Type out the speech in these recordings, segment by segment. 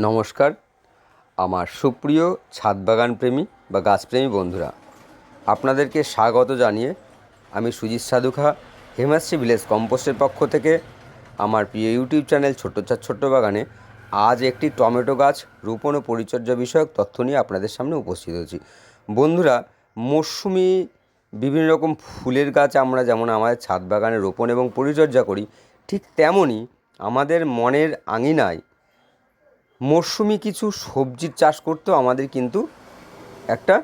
নমস্কার, আমার সুপ্রিয় ছাদ বাগান প্রেমী বা গাছপ্রেমী বন্ধুরা, আপনাদেরকে স্বাগত জানিয়ে আমি সুজিত সাধুখা হেমাশ্রী ভিলেজ কম্পোস্টের পক্ষ থেকে আমার প্রিয় ইউটিউব চ্যানেল ছোট্ট চাঁদ ছোট্ট বাগানে আজ একটি টমেটো গাছ রোপণ ও পরিচর্যা বিষয়ক তথ্য নিয়ে আপনাদের সামনে উপস্থিত হয়েছি। বন্ধুরা, মরশুমি বিভিন্ন রকম ফুলের গাছ আমরা যেমন আমাদের ছাদ বাগানে রোপণ এবং পরিচর্যা করি, ঠিক তেমনই আমাদের মনের আঙিনায় মরশুমি কিছু সবজির চাষ করতেও আমাদের কিন্তু একটা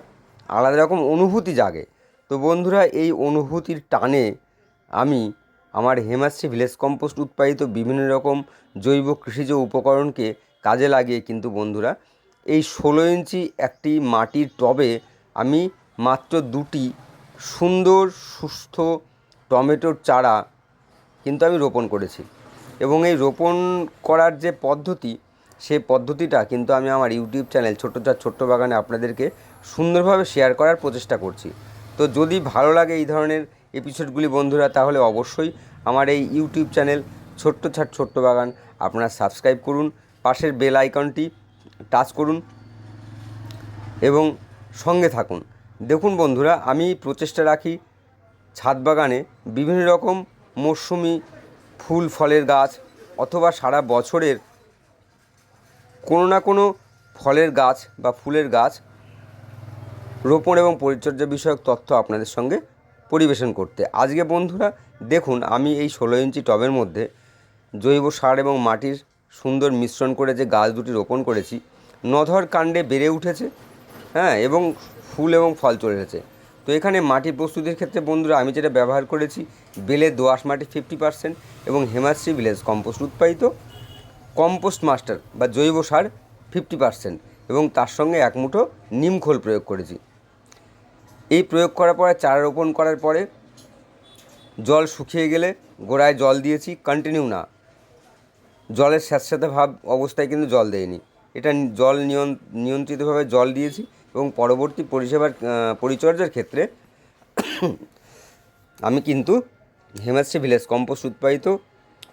আলাদা রকম অনুভূতি জাগে। তো বন্ধুরা, এই অনুভূতির টানে আমি আমার হেমাশ্রী ভিলেজ কম্পোস্ট উৎপাদিত বিভিন্ন রকম জৈব কৃষিজ উপকরণকে কাজে লাগিয়ে কিন্তু বন্ধুরা এই 16 ইঞ্চি একটি মাটির টবে আমি মাত্র 2টি সুন্দর সুস্থ টমেটোর চারা কিন্তু আমি রোপণ করেছি। এবং এই রোপণ করার যে পদ্ধতি, সেই পদ্ধতিটা কিন্তু আমি আমার ইউটিউব চ্যানেল ছোট্ট চাঁদ ছোট্ট বাগানে আপনাদেরকে সুন্দরভাবে শেয়ার করার প্রচেষ্টা করছি। তো যদি ভালো লাগে এই ধরনের এপিসোডগুলি বন্ধুরা, তাহলে অবশ্যই আমার এই ইউটিউব চ্যানেল ছোট্ট চাঁদ ছোট্ট বাগান আপনারা সাবস্ক্রাইব করুন, পাশের বেল আইকনটি টাচ করুন এবং সঙ্গে থাকুন। দেখুন বন্ধুরা, আমি প্রচেষ্টা রাখি ছাদ বাগানে বিভিন্ন রকম মরশুমি ফুল ফলের গাছ অথবা সারা বছরের কোনো না কোনো ফলের গাছ বা ফুলের গাছ রোপণ এবং পরিচর্যা বিষয়ক তথ্য আপনাদের সঙ্গে পরিবেশন করতে। আজকে বন্ধুরা দেখুন, আমি এই 16 ইঞ্চি টবের মধ্যে জৈব সার এবং মাটির সুন্দর মিশ্রণ করে যে গাছ দুটি রোপণ করেছি, নধর কাণ্ডে বেড়ে উঠেছে, এবং ফুল এবং ফল চলে এসেছে। তো এখানে মাটি প্রস্তুতির ক্ষেত্রে বন্ধুরা আমি যেটা ব্যবহার করেছি, বেলের দোআঁশ মাটি 50% এবং হেমাশ্রী ভিলেজ কম্পোস্ট উৎপাদিত কম্পোস্ট মাস্টার বা জৈব সার 50% এবং তার সঙ্গে এক মুঠো নিম খোল প্রয়োগ করেছি। এই প্রয়োগ করার পরে চারা রোপণ করার পরে জল শুকিয়ে গেলে গোড়ায় জল দিয়েছি, কন্টিনিউ না, জলের স্যাঁতস্যাঁতে ভাব অবস্থায় কিন্তু জল দেয়নি, এটা জল নিয়ন্ত্রিতভাবে জল দিয়েছি। এবং পরবর্তী পরিচর্যার ক্ষেত্রে আমি কিন্তু হেমাশ্রী ভিলেজ কম্পোস্ট উৎপাদিত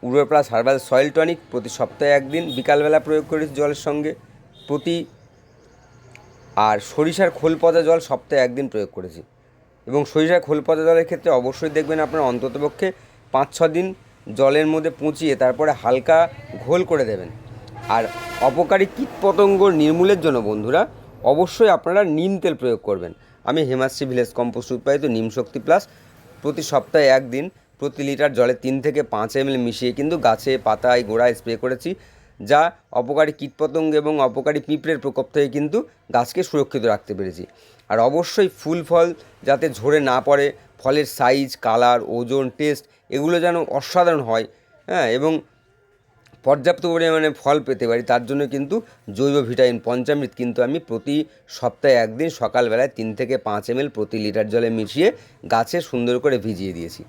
উর্বর প্লাস হার্বাল সয়েল টনিক প্রতি সপ্তাহে একদিন বিকালবেলা প্রয়োগ করেছি জলের সঙ্গে আর সরিষার খোল পচা জল সপ্তাহে একদিন প্রয়োগ করেছি। এবং সরিষার খোল পচা জলের ক্ষেত্রে অবশ্যই দেখবেন আপনার অন্ততপক্ষে 5-6 দিন জলের মধ্যে পচিয়ে তারপরে হালকা ঘোল করে দেবেন। আর অপকারী কীটপতঙ্গ নির্মূলের জন্য বন্ধুরা অবশ্যই আপনারা নিম তেল প্রয়োগ করবেন। আমি হেমাশ্রী ভিলেজ কম্পোস্ট উৎপাদিত নিম শক্তি প্লাস প্রতি সপ্তাহে একদিন প্রতি লিটার জলে 3 থেকে 5 ml মিশিয়ে কিন্তু গাছে পাতায় গোড়ায় স্প্রে করেছি, যা অপকারী কীটপতঙ্গ এবং অপকারী পিঁপড়ের প্রকোপ থেকে কিন্তু গাছকে সুরক্ষিত রাখতে পেরেছি। আর অবশ্যই ফুল ফল যাতে ঝরে না পড়ে, ফলের সাইজ, কালার, ওজন, টেস্ট এগুলো যেন অসাধারণ হয়, এবং পর্যাপ্ত পরিমাণে ফল পেতে পারি, তার জন্য কিন্তু জৈব ভিটামিন পঞ্চামৃত কিন্তু আমি প্রতি সপ্তাহে একদিন সকালবেলায় 3 থেকে 5 ml প্রতি লিটার জলে মিশিয়ে গাছে সুন্দর করে ভিজিয়ে দিয়েছি।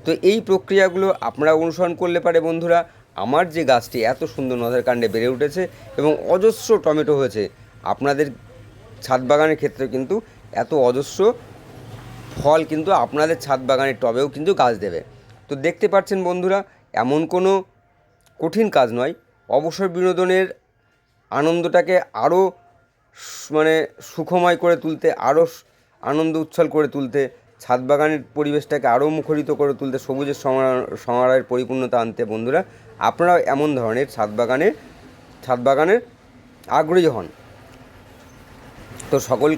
তো এই প্রক্রিয়াগুলো আপনারা অনুসরণ করলে পারে বন্ধুরা আমার যে গাছটি এত সুন্দর নধর কাণ্ডে বেড়ে উঠেছে এবং অজস্র টমেটো হয়েছে, আপনাদের ছাদ বাগানের ক্ষেত্রে কিন্তু এত অজস্র ফল কিন্তু আপনাদের ছাদ বাগানের টবেও কিন্তু গাছ দেবে। তো দেখতে পাচ্ছেন বন্ধুরা, এমন কোনো কঠিন কাজ নয়। অবসর বিনোদনের আনন্দটাকে আরও সুখময় করে তুলতে, আরও আনন্দ উচ্ছল করে তুলতে, ছাদ বাগানের পরিবেশটাকে আরও মুখরিত করে তুলতে, সবুজের সমারোহের পরিপূর্ণতা আনতে বন্ধুরা আপনারাও এমন ধরনের ছাদ বাগানের আগ্রহী হন। তো সকল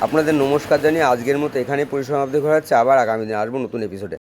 আপনাদের নমস্কার জানিয়ে আজকের মতো এখানে পরিসমাপ্তি করা হচ্ছে। আবার আগামী দিন আসবো নতুন এপিসোডে।